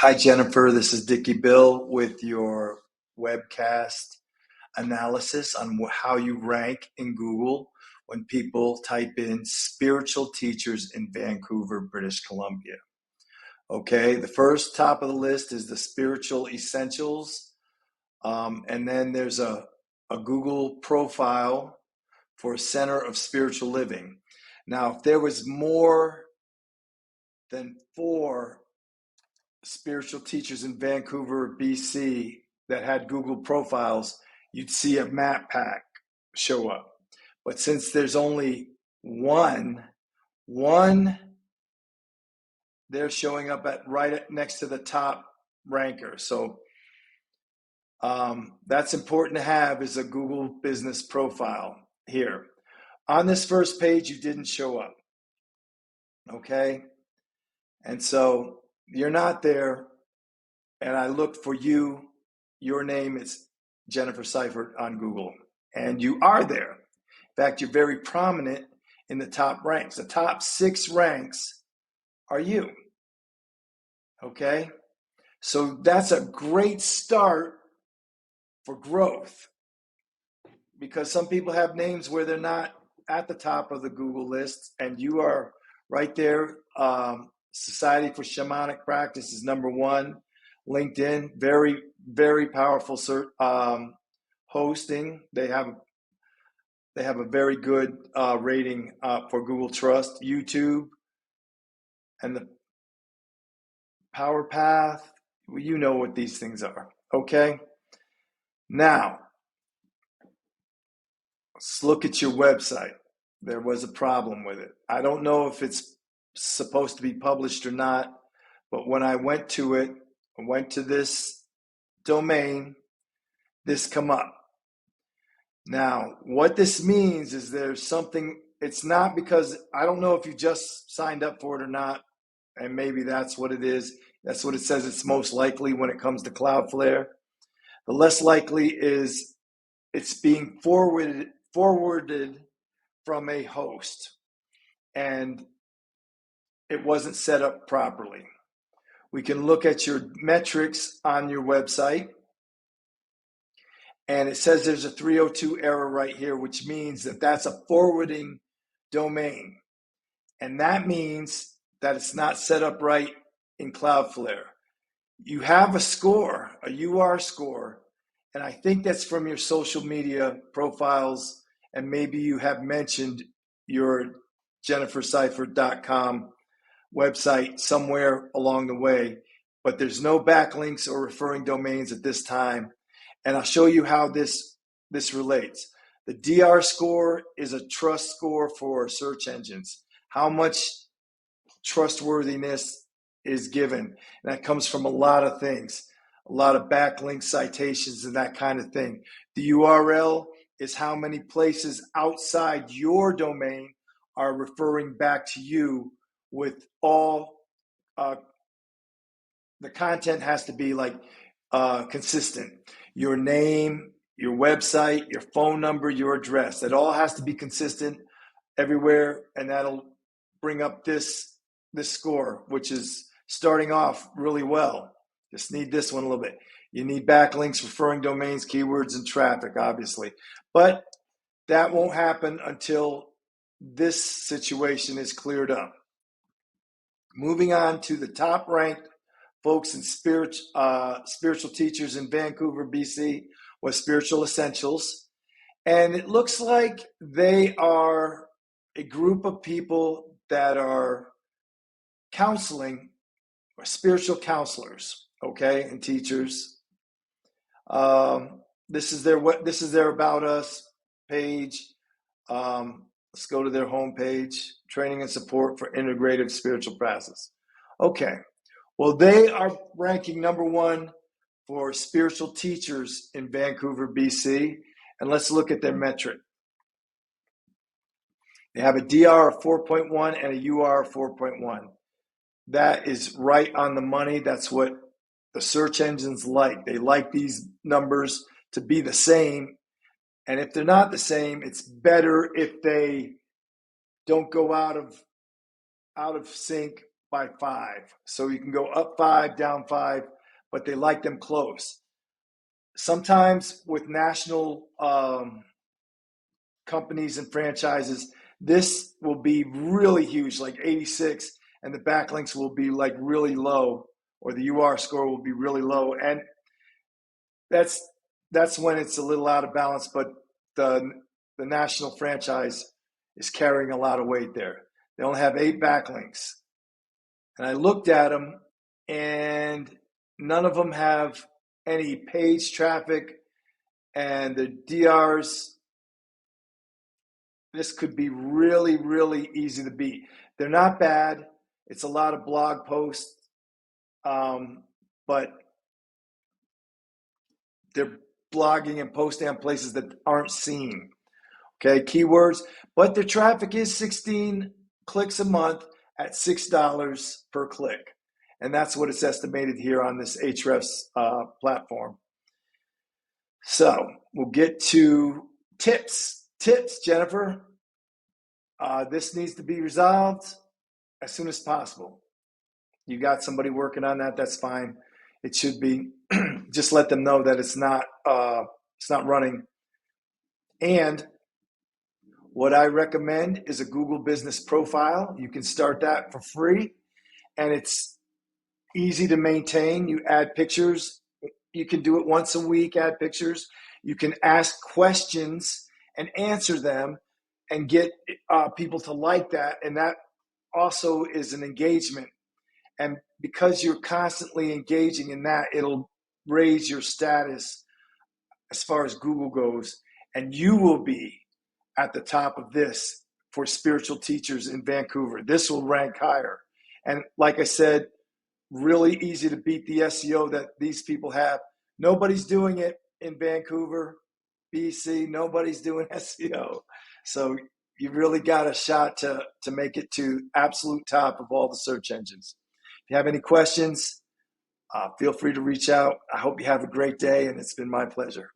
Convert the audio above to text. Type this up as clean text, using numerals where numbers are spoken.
Hi, Jennifer. This is Dickie Bill with your webcast analysis on how you rank in Google when people type in spiritual teachers in Vancouver, British Columbia. Okay, the first top of the list is the spiritual essentials. And then there's a Google profile for Center of Spiritual Living. Now, if there was more than 4 spiritual teachers in Vancouver, BC that had Google profiles, you'd see a map pack show up. But since there's only one, they're showing up at right next to the top ranker. So that's important to have is a Google business profile here. On this first page, you didn't show up. Okay. And so you're not there. And I looked for you. Your name is Jennifer Sifert on Google, and you are there. In fact, you're very prominent in the top ranks. The top 6 ranks are you. Okay? So that's a great start for growth because some people have names where they're not at the top of the Google list, and you are right there. Society for Shamanic Practice is number 1. LinkedIn, very, very powerful hosting. They have a very good rating for Google Trust. YouTube and the Power Path. Well, you know what these things are. Okay. Now, let's look at your website. There was a problem with it. I don't know if it's supposed to be published or not, but when I went to it, I went to this domain, this come up. Now, what this means is there's something, it's not because, I don't know if you just signed up for it or not, and maybe that's what it is. That's what it says it's most likely when it comes to Cloudflare. The less likely is it's being forwarded from a host, and it wasn't set up properly. We can look at your metrics on your website, and it says there's a 302 error right here, which means that that's a forwarding domain. And that means that it's not set up right in Cloudflare. You have a score, a UR score, and I think that's from your social media profiles, and maybe you have mentioned your jennifersifert.com website somewhere along the way, but there's no backlinks or referring domains at this time. And I'll show you how this relates. The DR score is a trust score for search engines. How much trustworthiness is given. And that comes from a lot of things, a lot of backlink citations and that kind of thing. The URL is how many places outside your domain are referring back to you with all, the content has to be like consistent. Your name, your website, your phone number, your address. It all has to be consistent everywhere, and that'll bring up this score, which is starting off really well. Just need this one a little bit. You need backlinks, referring domains, keywords, and traffic, obviously. But that won't happen until this situation is cleared up. Moving on to the top ranked folks and spiritual teachers in Vancouver, BC, was Spiritual Essentials. And it looks like they are a group of people that are counseling, or spiritual counselors, okay, and teachers. This is their About Us page. Let's go to their homepage, training and support for integrative spiritual practice. Okay, well, they are ranking number 1 for spiritual teachers in Vancouver, BC, and let's look at their metric. They have a DR of 4.1 and a UR of 4.1. That is right on the money. That's what the search engines like. They like these numbers to be the same. And if they're not the same, it's better if they don't go out of sync by 5. So you can go up 5, down 5, but they like them close. Sometimes with national companies and franchises, this will be really huge, like 86, and the backlinks will be like really low, or the UR score will be really low. And that's when it's a little out of balance, but the national franchise is carrying a lot of weight there. They only have 8 backlinks. And I looked at them, and none of them have any page traffic, and the DRs, this could be really, really easy to beat. They're not bad. It's a lot of blog posts, but they're blogging and posting on places that aren't seen. Okay, keywords, but their traffic is 16 clicks a month at $6 per click. And that's what it's estimated here on this Ahrefs platform. So we'll get to tips. Tips, Jennifer. This needs to be resolved as soon as possible. You got somebody working on that, that's fine. It should be. Just let them know that it's not running. And what I recommend is a Google Business Profile. You can start that for free, and it's easy to maintain. You add pictures. You can do it once a week, add pictures. You can ask questions and answer them and get people to like that. And that also is an engagement. And because you're constantly engaging in that, it'll raise your status as far as Google goes. And you will be at the top of this for spiritual teachers in Vancouver. This will rank higher. And like I said, really easy to beat the SEO that these people have. Nobody's doing it in Vancouver, BC. Nobody's doing SEO. So you really got a shot to make it to absolute top of all the search engines. If you have any questions, feel free to reach out. I hope you have a great day, and it's been my pleasure.